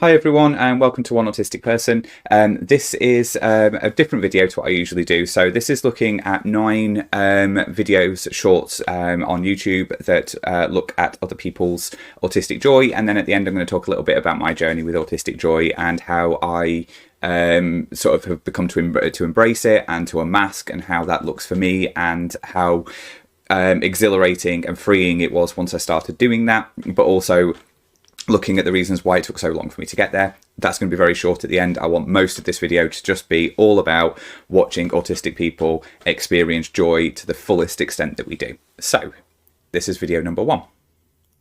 Hi everyone and welcome to One Autistic Person. This is a different video to what I usually do. So this is looking at 9 videos, shorts on YouTube that look at other people's autistic joy, and then at the end I'm going to talk a little bit about my journey with autistic joy and how I sort of have become to embrace it and to unmask, and how that looks for me, and how exhilarating and freeing it was once I started doing that, but also looking at the reasons why it took so long for me to get there. That's going to be very short at the end. I want most of this video to just be all about watching autistic people experience joy to the fullest extent that we do. So this is video number 1.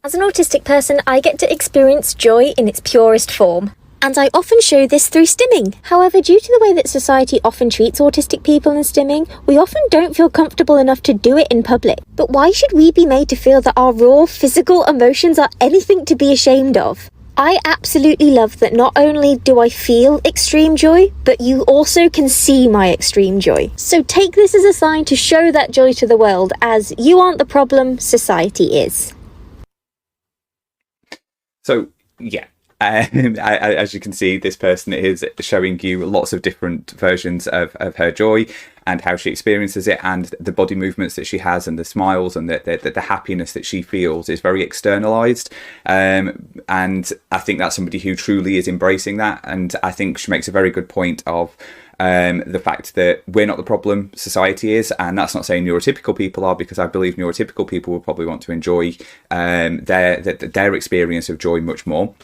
As an autistic person, I get to experience joy in its purest form. And I often show this through stimming. However, due to the way that society often treats autistic people in stimming, we often don't feel comfortable enough to do it in public. But why should we be made to feel that our raw physical emotions are anything to be ashamed of? I absolutely love that not only do I feel extreme joy, but you also can see my extreme joy. So take this as a sign to show that joy to the world, as you aren't the problem, society is. So, yeah. As you can see, this person is showing you lots of different versions of her joy and how she experiences it, and the body movements that she has and the smiles and the happiness that she feels is very externalized. And I think that's somebody who truly is embracing that. And I think she makes a very good point of the fact that we're not the problem, society is. And that's not saying neurotypical people are, because I believe neurotypical people will probably want to enjoy their experience of joy much more.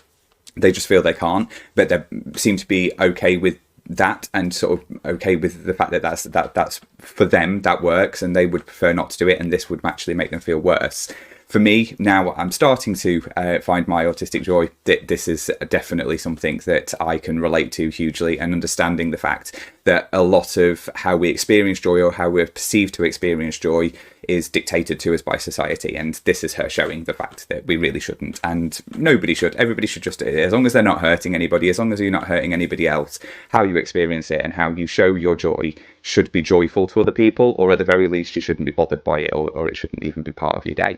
They just feel they can't, but they seem to be okay with that, and sort of okay with the fact that that's for them, that works, and they would prefer not to do it, and this would actually make them feel worse. For me, now I'm starting to find my autistic joy, this is definitely something that I can relate to hugely, and understanding the fact that a lot of how we experience joy, or how we're perceived to experience joy, is dictated to us by society. And this is her showing the fact that we really shouldn't, and nobody should. Everybody should just, as long as they're not hurting anybody, as long as you're not hurting anybody else, how you experience it and how you show your joy should be joyful to other people, or at the very least you shouldn't be bothered by it, or it shouldn't even be part of your day.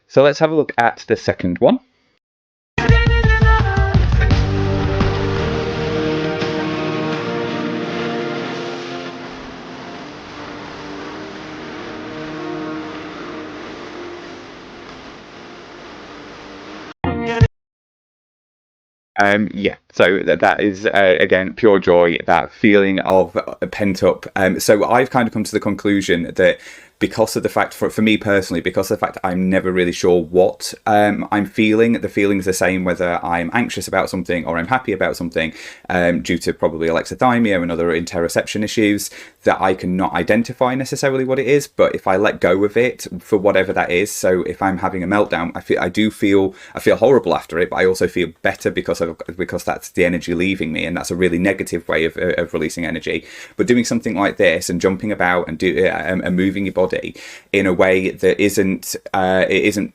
So let's have a look at the second one. Yeah, so that is again pure joy, that feeling of pent up. So I've kind of come to the conclusion that because of the fact, for me personally, because of the fact that I'm never really sure what I'm feeling, the feeling's the same whether I'm anxious about something or I'm happy about something, due to probably alexithymia and other interoception issues, that I cannot identify necessarily what it is. But if I let go of it for whatever that is, so if I'm having a meltdown, I feel horrible after it, but I also feel better because that's the energy leaving me, and that's a really negative way of releasing energy. But doing something like this and jumping about and moving your body in a way that isn't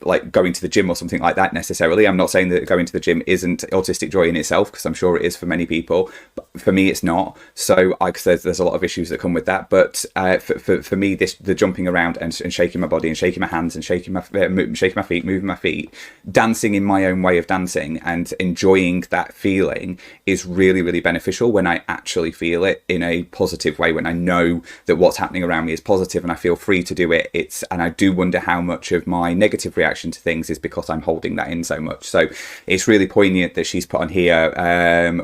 like going to the gym or something like that necessarily. I'm not saying that going to the gym isn't autistic joy in itself, because I'm sure it is for many people, but for me it's not. So there's a lot of issues that come with that, but for me, the jumping around and shaking my body and shaking my hands and shaking my feet, moving my feet, dancing in my own way of dancing and enjoying that feeling is really, really beneficial when I actually feel it in a positive way, when I know that what's happening around me is positive and I feel free to do it. And I do wonder how much of my negative reaction to things is because I'm holding that in so much. So it's really poignant that she's put on here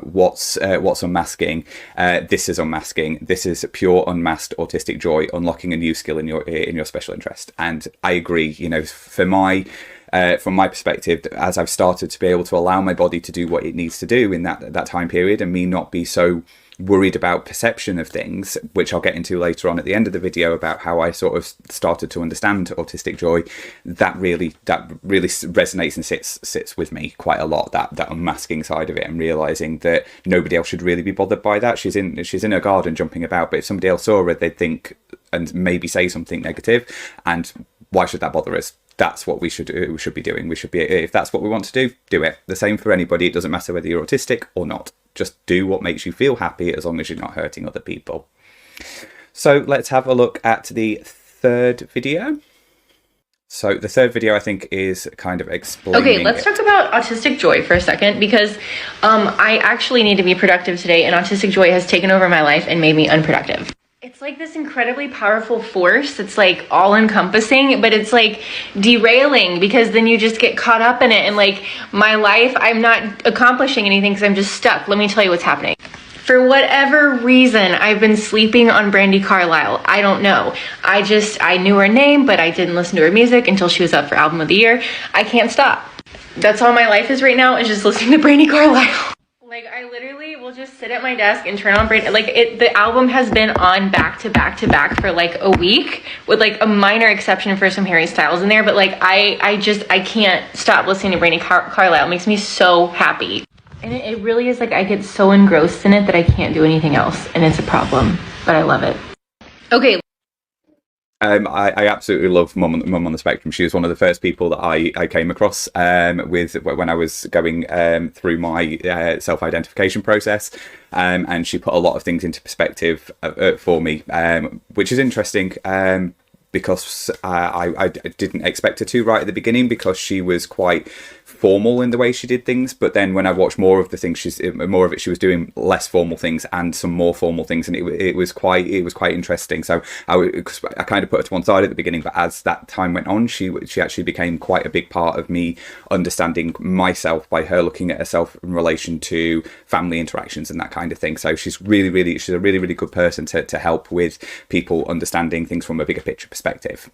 what's unmasking. This is unmasking. This is pure unmasked autistic joy, unlocking a new skill in your special interest. And I agree, you know, from my perspective, as I've started to be able to allow my body to do what it needs to do in that time period, and me not be so worried about perception of things, which I'll get into later on at the end of the video about how I sort of started to understand autistic joy, that really resonates and sits with me quite a lot, that unmasking side of it, and realizing that nobody else should really be bothered by that. She's in her garden jumping about, but if somebody else saw her, they'd think and maybe say something negative, and why should that bother us? That's what we should be doing. We should be, if that's what we want to do it. The same for anybody. It doesn't matter whether you're autistic or not. Just do what makes you feel happy, as long as you're not hurting other people. So let's have a look at the third video. So the third video, I think, is kind of explaining. Okay, let's talk about autistic joy for a second, because I actually need to be productive today, and autistic joy has taken over my life and made me unproductive. It's like this incredibly powerful force that's like all encompassing, but it's like derailing, because then you just get caught up in it, and like my life, I'm not accomplishing anything because I'm just stuck. Let me tell you what's happening. For whatever reason, I've been sleeping on Brandi Carlile. I don't know. I knew her name, but I didn't listen to her music until she was up for Album of the Year. I can't stop. That's all my life is right now, is just listening to Brandi Carlile. Like, I literally will just sit at my desk and turn on Brandi. Like, the album has been on back to back to back for like a week, with like a minor exception for some Harry Styles in there. But like, I can't stop listening to Brandi Carlile. It makes me so happy. And it really is like, I get so engrossed in it that I can't do anything else, and it's a problem, but I love it. Okay. I absolutely love Mum on the Spectrum. She was one of the first people that I came across with when I was going through my self-identification process, and she put a lot of things into perspective for me, which is interesting. Because I didn't expect her to right at the beginning, because she was quite formal in the way she did things. But then when I watched more of the things, she was doing less formal things and some more formal things, and it was quite interesting. So I kind of put her to one side at the beginning, but as that time went on, she actually became quite a big part of me understanding myself by her looking at herself in relation to family interactions and that kind of thing. So she's a really good person to help with people understanding things from a bigger picture perspective.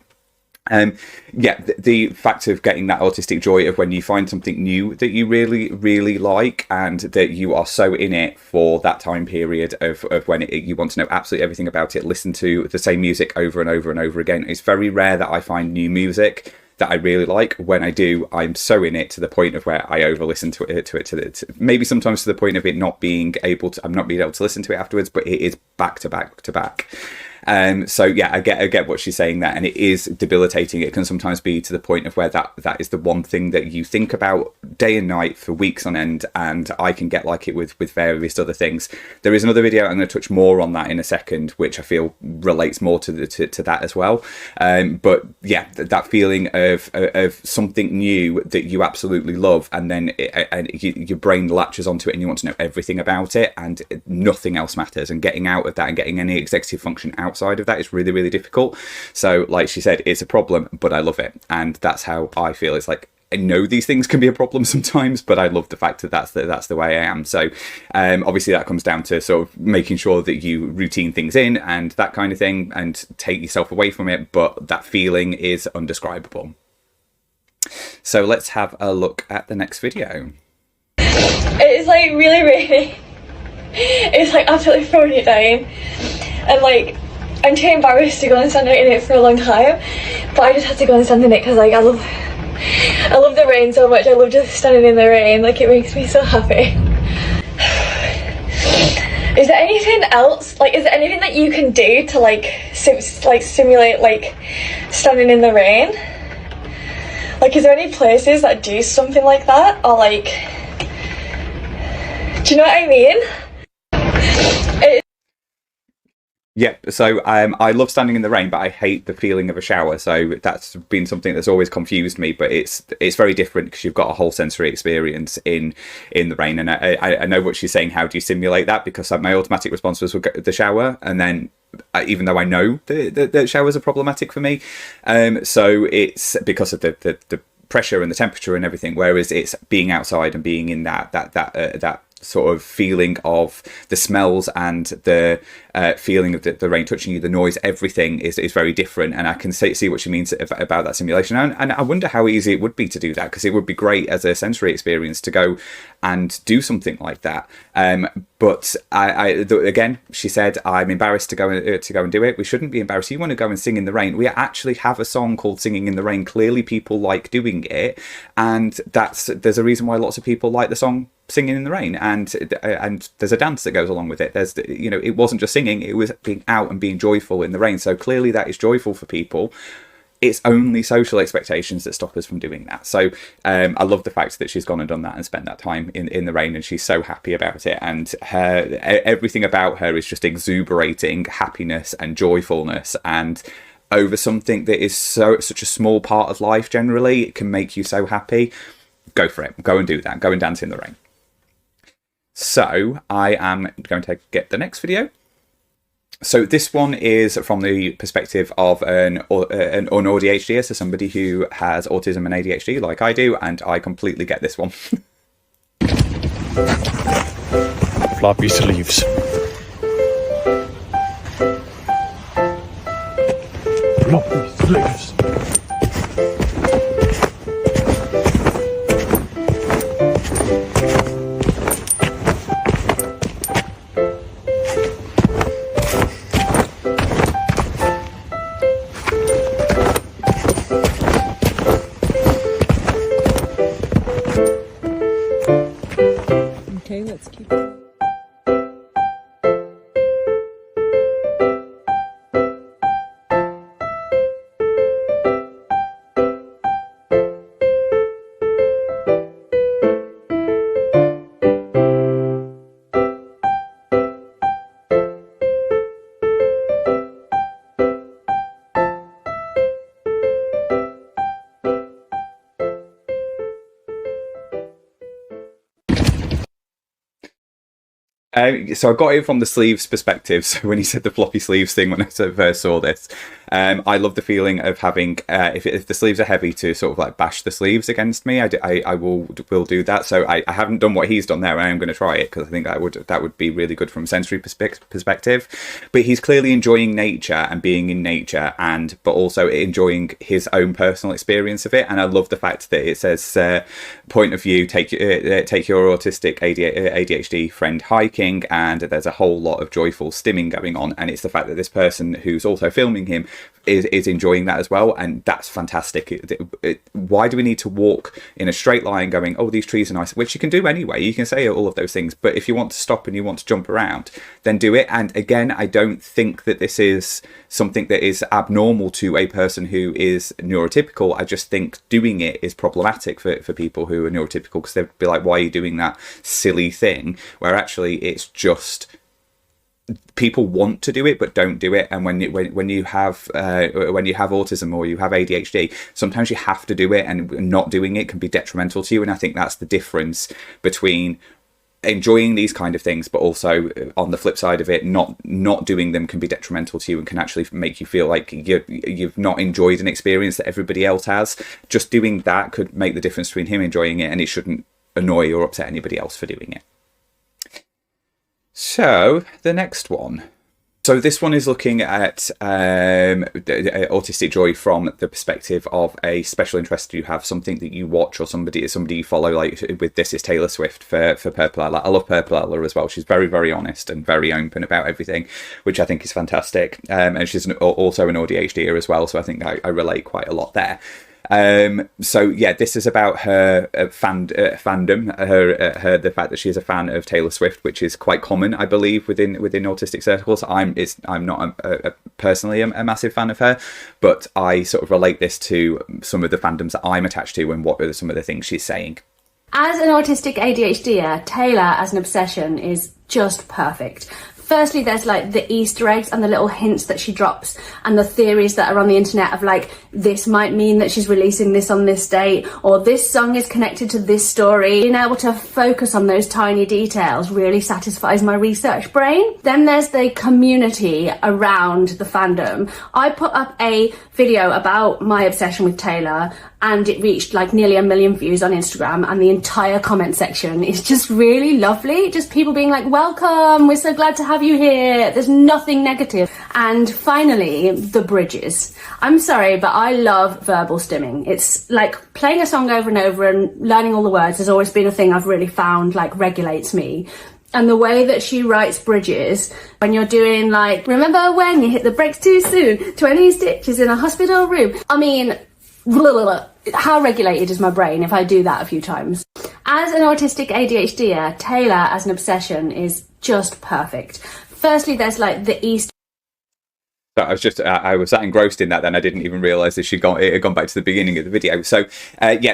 The fact of getting that autistic joy of when you find something new that you really like, and that you are so in it for that time period of when you want to know absolutely everything about it, listen to the same music over and over and over again. It's very rare that I find new music that I really like. When I do, I'm so in it to the point of where I over listen to it, maybe sometimes to the point of it not being able to listen to it afterwards, but it is back to back to back. So yeah, I get what she's saying there, and it is debilitating. It can sometimes be to the point of where that is the one thing that you think about day and night for weeks on end, and I can get like it with various other things. There is another video, I'm going to touch more on that in a second, which I feel relates more to that as well. But yeah, that feeling of something new that you absolutely love, and then your brain latches onto it and you want to know everything about it, and nothing else matters, and getting out of that and getting any executive function outside of that is really difficult. So like she said, it's a problem, but I love it, and that's how I feel. It's like, I know these things can be a problem sometimes, but I love the fact that that's the way I am. So obviously that comes down to sort of making sure that you routine things in and that kind of thing, and take yourself away from it, but that feeling is undescribable. So let's have a look at the next video. It's like really it's like absolutely throwing it down, and like I'm too embarrassed to go and stand out in it for a long time, but I just had to go and stand in it because like I love the rain so much. I love just standing in the rain, like it makes me so happy. Is there anything else, like is there anything that you can do to like simulate like standing in the rain? Like is there any places that do something like that, or like, do you know what I mean? Yeah, so I love standing in the rain, but I hate the feeling of a shower. So that's been something that's always confused me. But it's very different because you've got a whole sensory experience in the rain. And I know what she's saying. How do you simulate that? Because my automatic response was the shower, and then even though I know the showers are problematic for me, so it's because of the pressure and the temperature and everything. Whereas it's being outside and being in that sort of feeling of the smells and the feeling of the rain touching you, the noise, everything is very different. And I can see what she means about that simulation. And I wonder how easy it would be to do that, because it would be great as a sensory experience to go and do something like that. But again, she said, I'm embarrassed to go and do it. We shouldn't be embarrassed. You want to go and sing in the rain. We actually have a song called Singing in the Rain. Clearly people like doing it, and there's a reason why lots of people like the song Singing in the Rain, and there's a dance that goes along with it. There's, it wasn't just singing, it was being out and being joyful in the rain. So clearly that is joyful for people. It's only social expectations that stop us from doing that. So I love the fact that she's gone and done that and spent that time in the rain, and she's so happy about it. And everything about her is just exuberating happiness and joyfulness. And over something that is such a small part of life generally, it can make you so happy, go for it. Go and do that. Go and dance in the rain. So I am going to get the next video. So this one is from the perspective of an ADHD, so somebody who has autism and ADHD like I do, and I completely get this one. Floppy sleeves. Floppy sleeves. Okay, let's keep it. So I got it from the sleeves perspective. So when he said the floppy sleeves thing, when I first saw this, I love the feeling of having, if the sleeves are heavy, to sort of like bash the sleeves against me. I will do that. So I haven't done what he's done there. I am going to try it because I think that would be really good from a sensory perspective. But he's clearly enjoying nature and being in nature, but also enjoying his own personal experience of it. And I love the fact that it says, point of view, take your autistic ADHD friend hiking, and there's a whole lot of joyful stimming going on, and it's the fact that this person who's also filming him is enjoying that as well, and that's fantastic. Why do we need to walk in a straight line going, oh, these trees are nice, which you can do anyway, you can say all of those things, but if you want to stop and you want to jump around, then do it. And again, I don't think that this is something that is abnormal to a person who is neurotypical. I just think doing it is problematic for people who are neurotypical, because they'd be like, why are you doing that silly thing, where actually it's just people want to do it but don't do it. And when you have autism or you have ADHD, sometimes you have to do it, and not doing it can be detrimental to you. And I think that's the difference between enjoying these kind of things, but also on the flip side of it, not doing them can be detrimental to you and can actually make you feel like you've not enjoyed an experience that everybody else has. Just doing that could make the difference between him enjoying it, and it shouldn't annoy or upset anybody else for doing it. So the next one. So this one is looking at autistic joy from the perspective of a special interest you have, something that you watch or somebody you follow. Like with this is Taylor Swift for Purple Ella. I love Purple Ella as well. She's very, very honest and very open about everything, which I think is fantastic. And she's also an ADHDer as well, so I think I relate quite a lot there. So yeah, this is about her fandom, the fact that she is a fan of Taylor Swift, which is quite common, I believe, within autistic circles. I'm not personally a massive fan of her, but I sort of relate this to some of the fandoms that I'm attached to and what are some of the things she's saying. As an autistic ADHDer, Taylor as an obsession is just perfect. Firstly, there's like the Easter eggs and the little hints that she drops, and the theories that are on the internet of like, this might mean that she's releasing this on this date, or this song is connected to this story. Being able to focus on those tiny details really satisfies my research brain. Then there's the community around the fandom. I put up a video about my obsession with Taylor, and it reached like nearly 1 million views on Instagram, and the entire comment section is just really lovely. Just people being like, welcome, we're so glad to have you here. There's nothing negative. And finally, the bridges. I'm sorry, but I love verbal stimming. It's like playing a song over and over and learning all the words has always been a thing I've really found like regulates me. And the way that she writes bridges, when you're doing like, remember when you hit the brakes too soon, 20 stitches in a hospital room. I mean, how regulated is my brain if I do that a few times? As an autistic ADHDer, Taylor as an obsession is just perfect. Firstly, there's like the Easter. So I was that engrossed in that, then I didn't even realise that it had gone back to the beginning of the video. So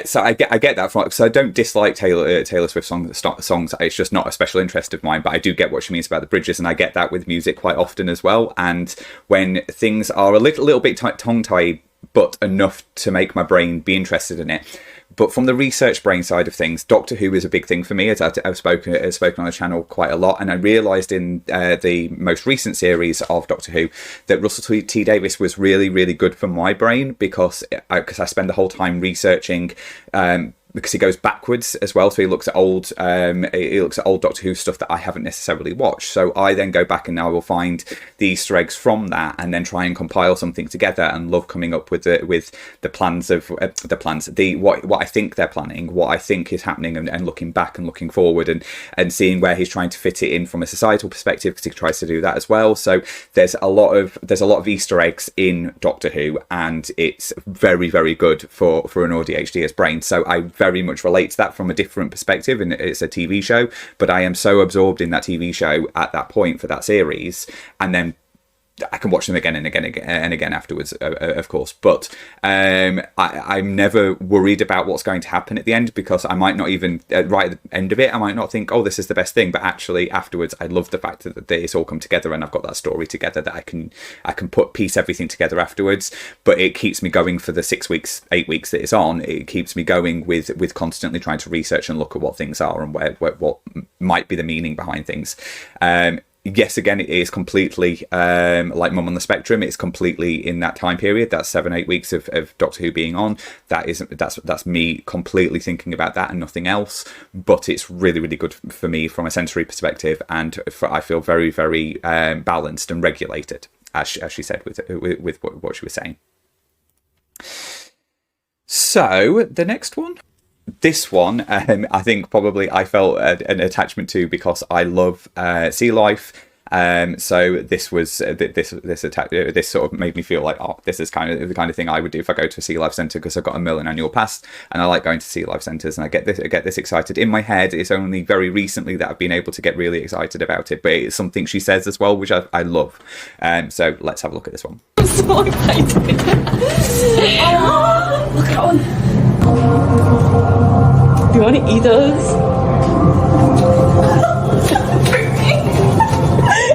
so I get that from. So I don't dislike Taylor Swift songs. It's just not a special interest of mine. But I do get what she means about the bridges, and I get that with music quite often as well. And when things are a little bit tongue-tied, but enough to make my brain be interested in it. But from the research brain side of things, Doctor Who is a big thing for me, as I've spoken on the channel quite a lot. And I realised in the most recent series of Doctor Who that Russell T Davies was really, really good for my brain because I spend the whole time researching. Because he goes backwards as well, so he looks at old Doctor Who stuff that I haven't necessarily watched. So I then go back and I will find the Easter eggs from that, and then try and compile something together. And love coming up with the plans of what I think they're planning, what I think is happening, and looking back and looking forward, and seeing where he's trying to fit it in from a societal perspective, because he tries to do that as well. So there's a lot of Easter eggs in Doctor Who, and it's very, very good for an ADHD's brain. So I very much relate to that from a different perspective, and it's a TV show, but I am so absorbed in that TV show at that point for that series, and then I can watch them again and again and again afterwards, of course. But I'm never worried about what's going to happen at the end, because I might not even, right at the end of it, I might not think, oh, this is the best thing. But actually, afterwards, I love the fact that it's all come together and I've got that story together that I can piece everything together afterwards. But it keeps me going for the 6 weeks, 8 weeks that it's on. It keeps me going with constantly trying to research and look at what things are and what might be the meaning behind things. Yes, again, it is completely like Mum on the Spectrum. It's completely in that time period. That's 7-8 weeks of Doctor Who being on. That's me completely thinking about that and nothing else. But it's really, really good for me from a sensory perspective, and I feel very, very balanced and regulated, as she said with what she was saying. So the next one. This one, I think probably I felt an attachment to because I love sea life. So this was this sort of made me feel like, oh, this is kind of the kind of thing I would do if I go to a sea life centre, because I've got a million annual pass and I like going to sea life centres, and I get this excited. In my head, it's only very recently that I've been able to get really excited about it, but it's something she says as well, which I love. So let's have a look at this one. I'm so excited. Oh, look at that one. Do you want to eat those?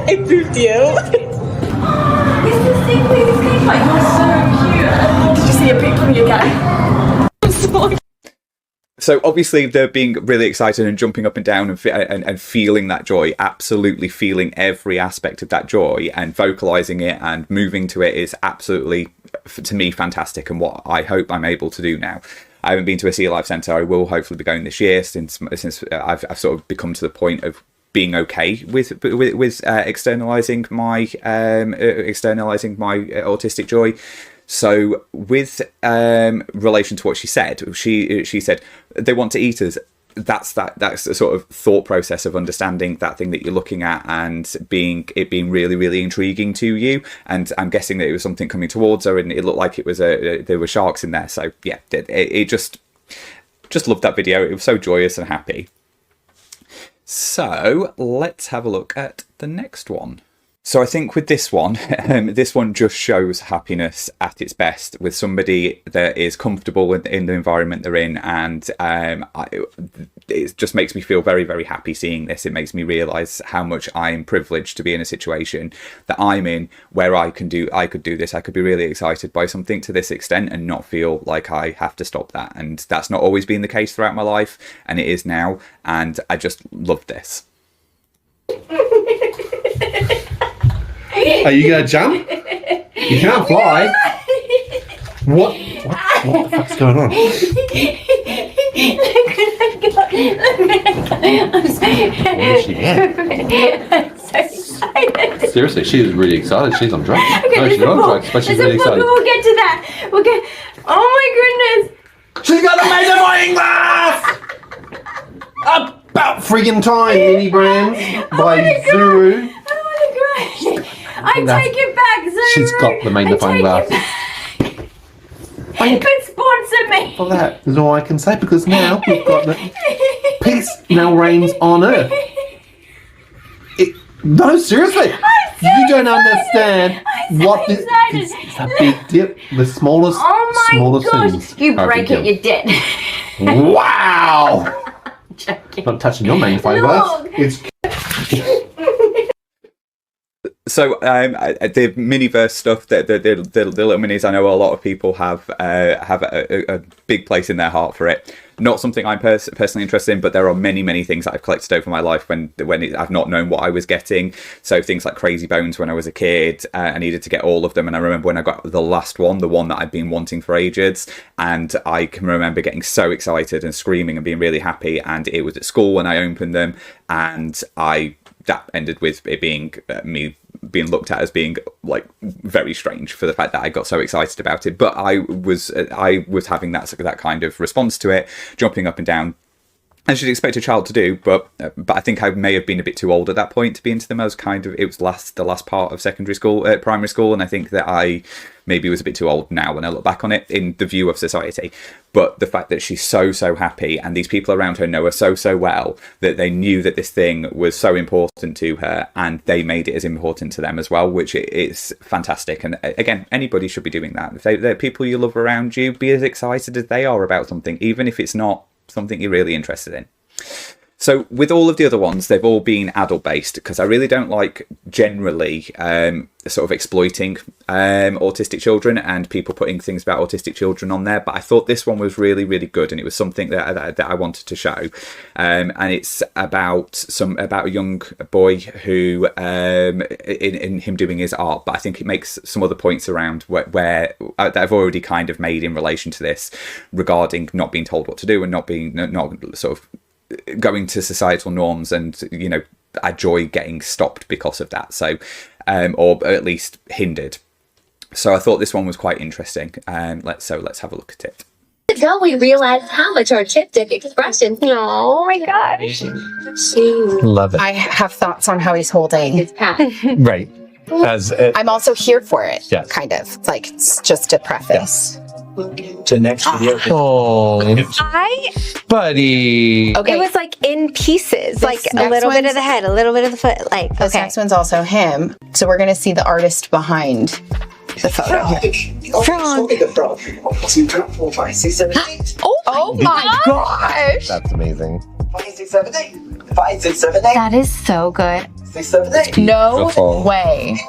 It pooped you. It's the same way this came like, you're so cute. Did you see a picture of your guy? I'm so So obviously they're being really excited and jumping up and down and feeling that joy, absolutely feeling every aspect of that joy, and vocalizing it and moving to it is absolutely, to me, fantastic, and what I hope I'm able to do now. I haven't been to a sea life centre. I will hopefully be going this year, since I've sort of become to the point of being okay with externalizing my autistic joy. So with relation to what she said, she said they want to eat us. That's the sort of thought process of understanding that thing that you're looking at and being really, really intriguing to you. And I'm guessing that it was something coming towards her, and it looked like it was there were sharks in there. So yeah, it just loved that video. It was so joyous and happy. So let's have a look at the next one. So I think with this one just shows happiness at its best, with somebody that is comfortable in the environment they're in, and it just makes me feel very, very happy seeing this. It makes me realise how much I'm privileged to be in a situation that I'm in, where I could do this. I could be really excited by something to this extent and not feel like I have to stop that. And that's not always been the case throughout my life, and it is now. And I just love this. Are you gonna jump? You can't fly. What the fuck's going on? Where is she at? I'm so excited. Seriously, she is really excited. She's on drugs. Okay, No, she's not on drugs, but she's really excited. We'll get to that. We'll get. Oh my goodness. She's got a magnifying glass! About friggin' time, Mini Brands by Zuru. I take it back, Zuru. She's got the magnifying glass. But sponsor me. For that is all I can say, because now we've got the peace now reigns on earth. No, seriously. You don't understand What? It's a big dip. The smallest, smallest things. If you are a break big it, you're dead. deal. Wow! Joking. Not touching your magnifying glass. It's So the miniverse stuff, the little minis, I know a lot of people have a big place in their heart for it. Not something I'm personally interested in, but there are many things that I've collected over my life when I've not known what I was getting. So things like 𝐟𝐨𝐫𝐿 when I was a kid, I needed to get all of them. And I remember when I got the last one, the one that I'd been wanting for ages, and I can remember getting so excited and screaming and being really happy. And it was at school when I opened them, and that ended with it being me being looked at as being like very strange for the fact that I got so excited about it. But I was having that kind of response to it, jumping up and down, as you'd expect a child to do. But I think I may have been a bit too old at that point to be into them. I was it was the last part of secondary school, primary school, and I think that I maybe was a bit too old now when I look back on it in the view of society. But the fact that she's so happy, and these people around her know her so well, that they knew that this thing was so important to her, and they made it as important to them as well, which is fantastic. And again, anybody should be doing that. If they're people you love around you, be as excited as they are about something, even if it's not something you're really interested in. So with all of the other ones, they've all been adult based, because I really don't like generally sort of exploiting autistic children and people putting things about autistic children on there. But I thought this one was really good, and it was something that I wanted to show. And it's about a young boy who in him doing his art. But I think it makes some other points around where that I've already kind of made in relation to this, regarding not being told what to do and not sort of going to societal norms, and a joy getting stopped because of that, so or at least hindered. So I thought this one was quite interesting, and let's have a look at it. Until we realized how much artistic expression. Oh my gosh. Love it. I have thoughts on how he's holding His path. Right. I'm also here for it. Yes. Kind of like just to preface. To next video. Oh, buddy. Okay. It was like in pieces, like a next little bit one's- of the head, a little bit of the foot. Like, This next one's also him. So we're going to see the artist behind the photo. Oh my gosh. That's amazing. 5, 6, 7, 8. 5, 6, 7, 8. That is so good. 6, 7, 8. No Beautiful. way.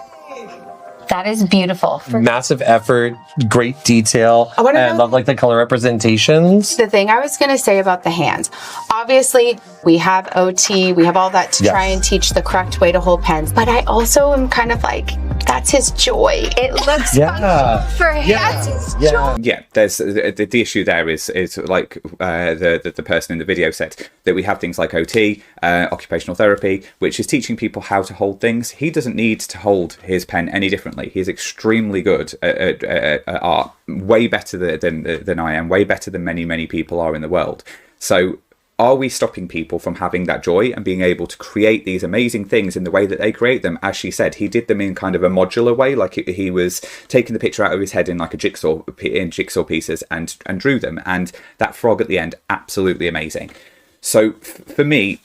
That is beautiful. Massive effort, great detail, I wanna and I know- love like the color representations. The thing I was going to say about the hands, obviously we have OT, we have all that to Yes. try and teach the correct way to hold pens, but I also am kind of like, that's his joy. It looks Yeah. fun for him. That's his joy. Yeah, there's the issue there is like the person in the video said, that we have things like OT, occupational therapy, which is teaching people how to hold things. He doesn't need to hold his pen any differently. He's extremely good at art, way better than I am, way better than many people are in the world. So are we stopping people from having that joy and being able to create these amazing things in the way that they create them? As she said, he did them in kind of a modular way, like he was taking the picture out of his head in like a jigsaw pieces and drew them. And that frog at the end, absolutely amazing. So for me,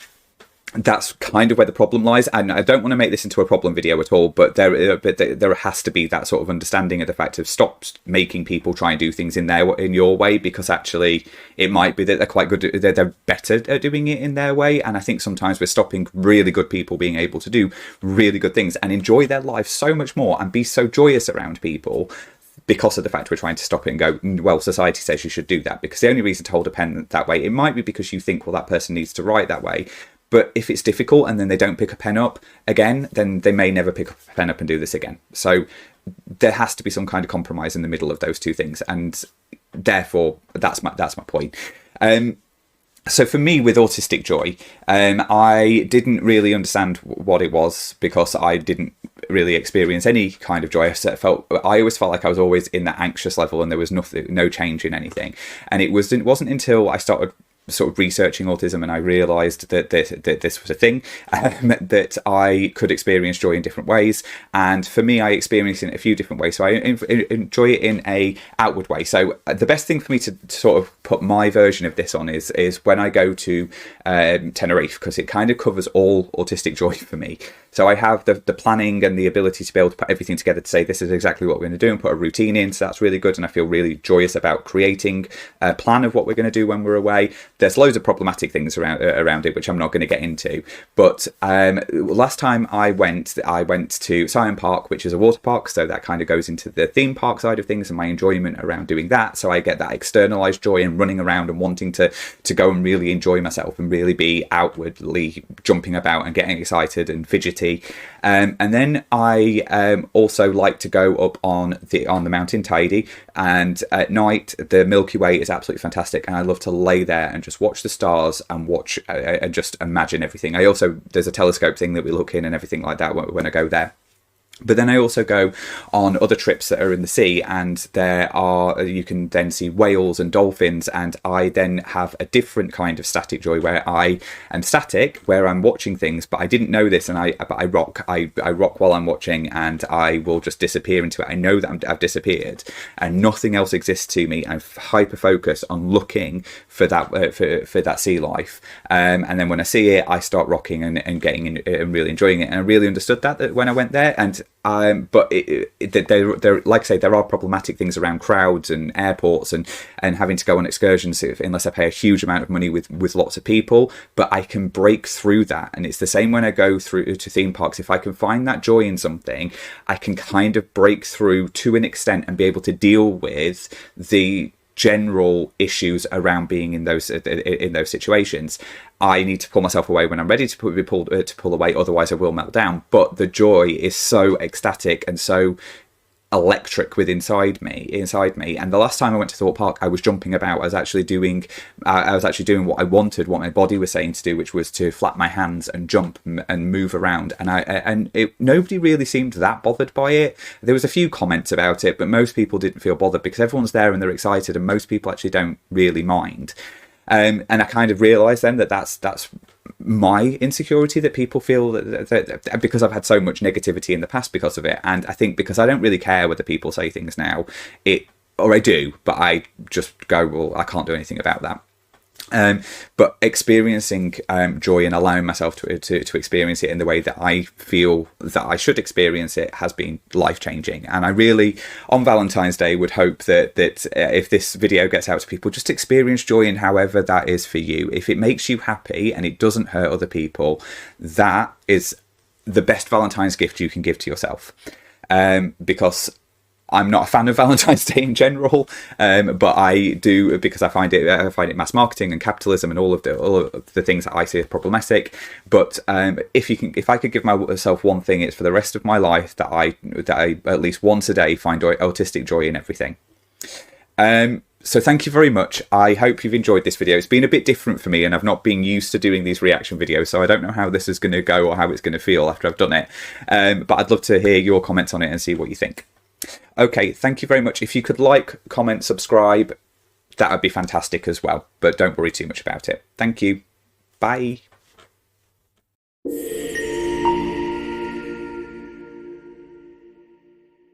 that's kind of where the problem lies, and I don't want to make this into a problem video at all, but there has to be that sort of understanding of the fact of stop making people try and do things in your way, because actually it might be that they're quite good, they're better at doing it in their way. And I think sometimes we're stopping really good people being able to do really good things and enjoy their life so much more and be so joyous around people, because of the fact we're trying to stop it and go, well, society says you should do that. Because the only reason to hold a pen that way, it might be because you think, well, that person needs to write that way. But if it's difficult and then they don't pick a pen up again, then they may never pick up a pen up and do this again. So there has to be some kind of compromise in the middle of those two things. And therefore, that's my point. So for me, with Autistic Joy, I didn't really understand what it was, because I didn't really experience any kind of joy. I always felt like I was always in that anxious level, and there was no change in anything. And it wasn't until I started sort of researching autism, and I realized that this was a thing, that I could experience joy in different ways. And for me, I experience it in a few different ways. So I enjoy it in a outward way. So the best thing for me to sort of put my version of this on is when I go to Tenerife, because it kind of covers all autistic joy for me. So I have the planning and the ability to be able to put everything together to say this is exactly what we're going to do and put a routine in. So that's really good. And I feel really joyous about creating a plan of what we're going to do when we're away. There's loads of problematic things around it, which I'm not going to get into. But last time I went to 𝐸𝐵𝐵 Park, which is a water park. So that kind of goes into the theme park side of things and my enjoyment around doing that. So I get that externalized joy and running around and wanting to go and really enjoy myself and really be outwardly jumping about and getting excited and fidgety. And then I also like to go up on the mountain 𝐿𝐻𝐸𝐵𝐵, and at night the Milky Way is absolutely fantastic, and I love to lay there and just watch the stars and watch and just imagine everything. There's a telescope thing that we look in and everything like that when I go there. But then I also go on other trips that are in the sea, and you can then see whales and dolphins, and I then have a different kind of static joy where I am static, where I'm watching things, but I didn't know this, and I rock while I'm watching, and I will just disappear into it. I know that I've disappeared, and nothing else exists to me. I'm hyper focused on looking for that sea life, and then when I see it, I start rocking and getting in and really enjoying it. And I really understood that when I went there, and but there, like I say, there are problematic things around crowds and airports and having to go on excursions unless I pay a huge amount of money with lots of people. But I can break through that, and it's the same when I go through to theme parks. If I can find that joy in something, I can kind of break through to an extent and be able to deal with the general issues around being in those situations. I need to pull myself away when I'm ready to pull away, otherwise I will melt down. But the joy is so ecstatic and so electric inside me. And the last time I went to Thorpe Park, I was jumping about. I was actually doing what I wanted, what my body was saying to do, which was to flap my hands and jump and move around. And nobody really seemed that bothered by it. There was a few comments about it, but most people didn't feel bothered because everyone's there and they're excited, and most people actually don't really mind. And I kind of realised then that's my insecurity, that people feel that because I've had so much negativity in the past because of it. And I think because I don't really care whether people say things now, or I do, but I just go, well, I can't do anything about that. But experiencing joy and allowing myself to experience it in the way that I feel that I should experience it has been life-changing. And I really, on Valentine's Day, would hope that if this video gets out to people, just experience joy in however that is for you. If it makes you happy and it doesn't hurt other people, that is the best Valentine's gift you can give to yourself. Because I'm not a fan of Valentine's Day in general, but I do because I find it mass marketing and capitalism and all of the things that I see as problematic. But if I could give myself one thing, it's for the rest of my life that I at least once a day find autistic joy in everything. So thank you very much. I hope you've enjoyed this video. It's been a bit different for me, and I've not been used to doing these reaction videos, so I don't know how this is going to go or how it's going to feel after I've done it. But I'd love to hear your comments on it and see what you think. Okay, thank you very much. If you could like, comment, subscribe, that would be fantastic as well. But don't worry too much about it. Thank you. Bye.